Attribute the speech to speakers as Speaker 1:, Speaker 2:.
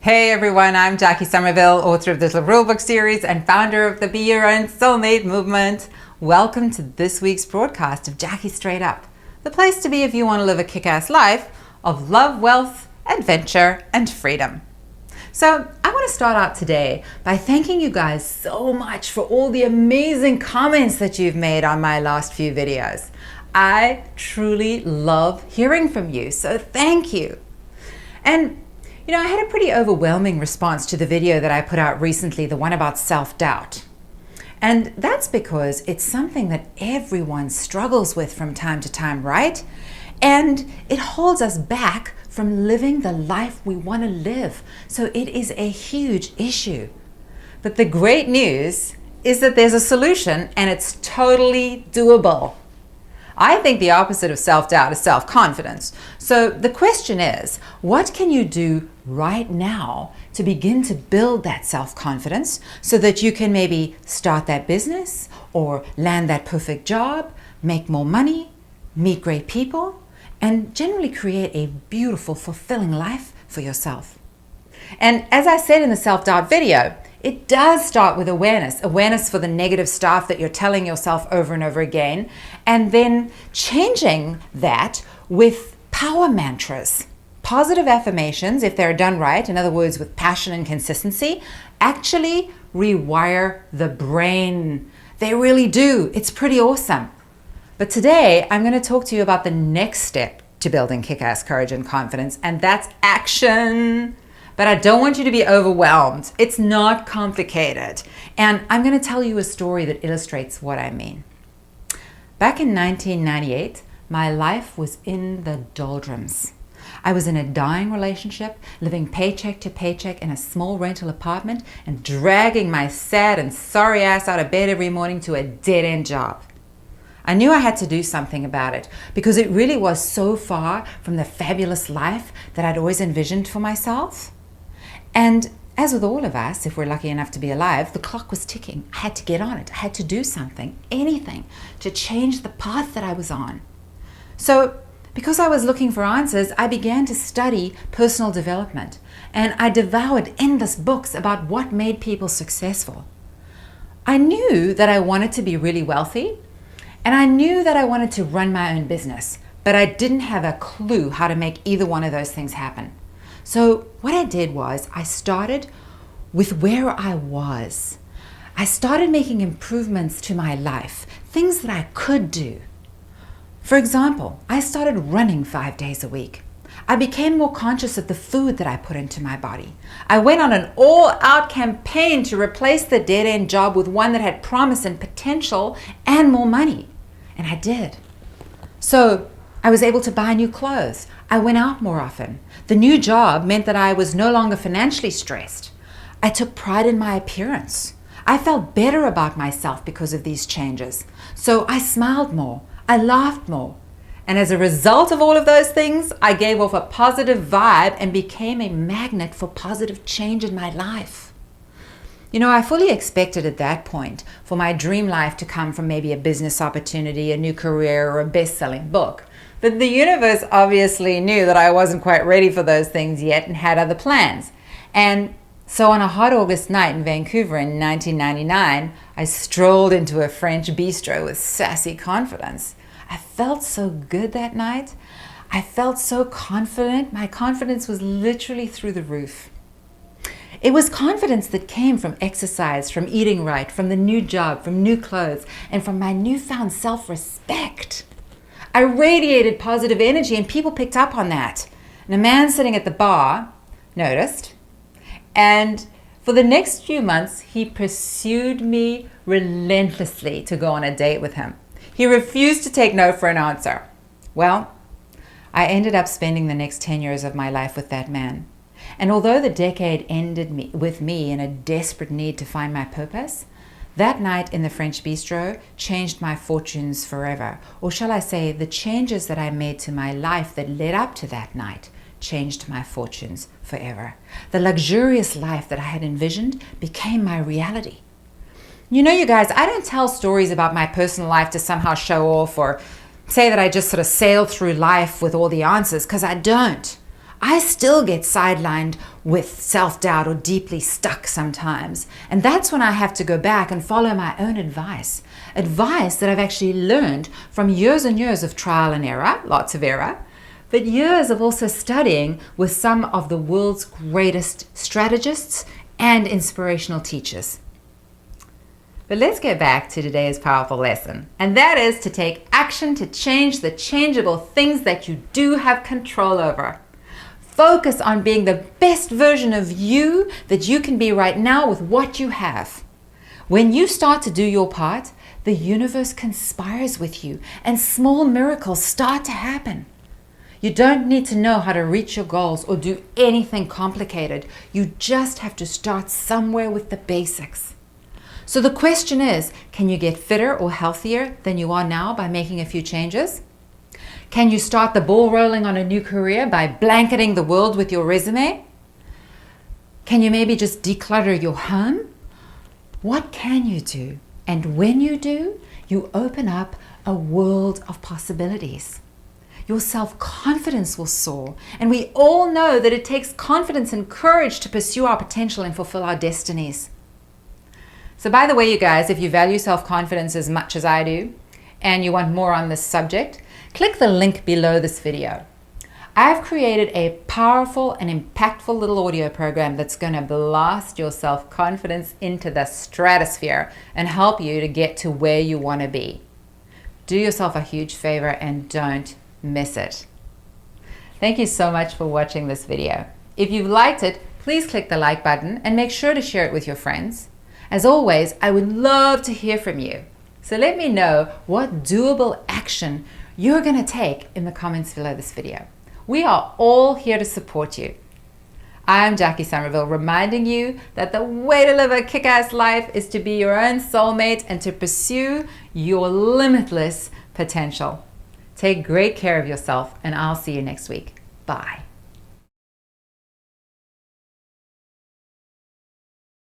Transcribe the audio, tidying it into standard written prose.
Speaker 1: Hey everyone, I'm Jacquie Somerville, author of the Little Rulebook series and founder of the Be Your Own Soulmate movement. Welcome to this week's broadcast of Jacquie Straight Up, the place to be if you want to live a kick-ass life of love, wealth, adventure, and freedom. So I want to start out today by thanking you guys so much for all the amazing comments that you've made on my last few videos. I truly love hearing from you, so thank you. And I had a pretty overwhelming response to the video that I put out recently, the one about self-doubt. And that's because it's something that everyone struggles with from time to time, right? And it holds us back from living the life we want to live. So it is a huge issue. But the great news is that there's a solution and it's totally doable. I think the opposite of self-doubt is self-confidence. So the question is, what can you do right now to begin to build that self-confidence so that you can maybe start that business or land that perfect job, make more money, meet great people, and generally create a beautiful, fulfilling life for yourself? And as I said in the self-doubt video, it does start with awareness for the negative stuff that you're telling yourself over and over again, and then changing that with power mantras. Positive affirmations, if they're done right, in other words, with passion and consistency, actually rewire the brain. They really do. It's pretty awesome. But today, I'm going to talk to you about the next step to building kick-ass courage and confidence, and that's action. But I don't want you to be overwhelmed. It's not complicated. And I'm going to tell you a story that illustrates what I mean. Back in 1998, my life was in the doldrums. I was in a dying relationship, living paycheck to paycheck in a small rental apartment, and dragging my sad and sorry ass out of bed every morning to a dead-end job. I knew I had to do something about it because it really was so far from the fabulous life that I'd always envisioned for myself. And as with all of us, if we're lucky enough to be alive, the clock was ticking. I had to get on it. I had to do something, anything, to change the path that I was on. So because I was looking for answers, I began to study personal development. And I devoured endless books about what made people successful. I knew that I wanted to be really wealthy, and I knew that I wanted to run my own business, but I didn't have a clue how to make either one of those things happen. So what I did was I started with where I was. I started making improvements to my life, things that I could do. For example, I started running 5 days a week. I became more conscious of the food that I put into my body. I went on an all-out campaign to replace the dead-end job with one that had promise and potential and more money. And I did. So I was able to buy new clothes. I went out more often. The new job meant that I was no longer financially stressed. I took pride in my appearance. I felt better about myself because of these changes. So I smiled more. I laughed more. And as a result of all of those things, I gave off a positive vibe and became a magnet for positive change in my life. I fully expected at that point for my dream life to come from maybe a business opportunity, a new career, or a best-selling book. But the universe obviously knew that I wasn't quite ready for those things yet and had other plans. And so on a hot August night in Vancouver in 1999, I strolled into a French bistro with sassy confidence. I felt so good that night. I felt so confident. My confidence was literally through the roof. It was confidence that came from exercise, from eating right, from the new job, from new clothes, and from my newfound self-respect. I radiated positive energy and people picked up on that. And a man sitting at the bar noticed. And for the next few months, he pursued me relentlessly to go on a date with him. He refused to take no for an answer. Well, I ended up spending the next 10 years of my life with that man. And although the decade ended with me in a desperate need to find my purpose, that night in the French bistro changed my fortunes forever. Or shall I say, the changes that I made to my life that led up to that night changed my fortunes forever. The luxurious life that I had envisioned became my reality. You guys, I don't tell stories about my personal life to somehow show off or say that I just sort of sailed through life with all the answers, because I don't. I still get sidelined with self-doubt or deeply stuck sometimes. And that's when I have to go back and follow my own advice that I've actually learned from years and years of trial and error, lots of error, but years of also studying with some of the world's greatest strategists and inspirational teachers. But let's get back to today's powerful lesson, and that is to take action to change the changeable things that you do have control over. Focus on being the best version of you that you can be right now with what you have. When you start to do your part, the universe conspires with you and small miracles start to happen. You don't need to know how to reach your goals or do anything complicated. You just have to start somewhere with the basics. So the question is, can you get fitter or healthier than you are now by making a few changes? Can you start the ball rolling on a new career by blanketing the world with your resume? Can you maybe just declutter your home? What can you do? And when you do, you open up a world of possibilities. Your self-confidence will soar. And we all know that it takes confidence and courage to pursue our potential and fulfill our destinies. So by the way, you guys, if you value self-confidence as much as I do, and you want more on this subject, click the link below this video. I've created a powerful and impactful little audio program that's going to blast your self-confidence into the stratosphere and help you to get to where you want to be. Do yourself a huge favor and don't miss it. Thank you so much for watching this video. If you've liked it, please click the like button and make sure to share it with your friends. As always, I would love to hear from you. So let me know what doable action you're going to take in the comments below this video. We are all here to support you. I'm Jacquie Somerville, reminding you that the way to live a kick-ass life is to be your own soulmate and to pursue your limitless potential. Take great care of yourself, and I'll see you next week. Bye.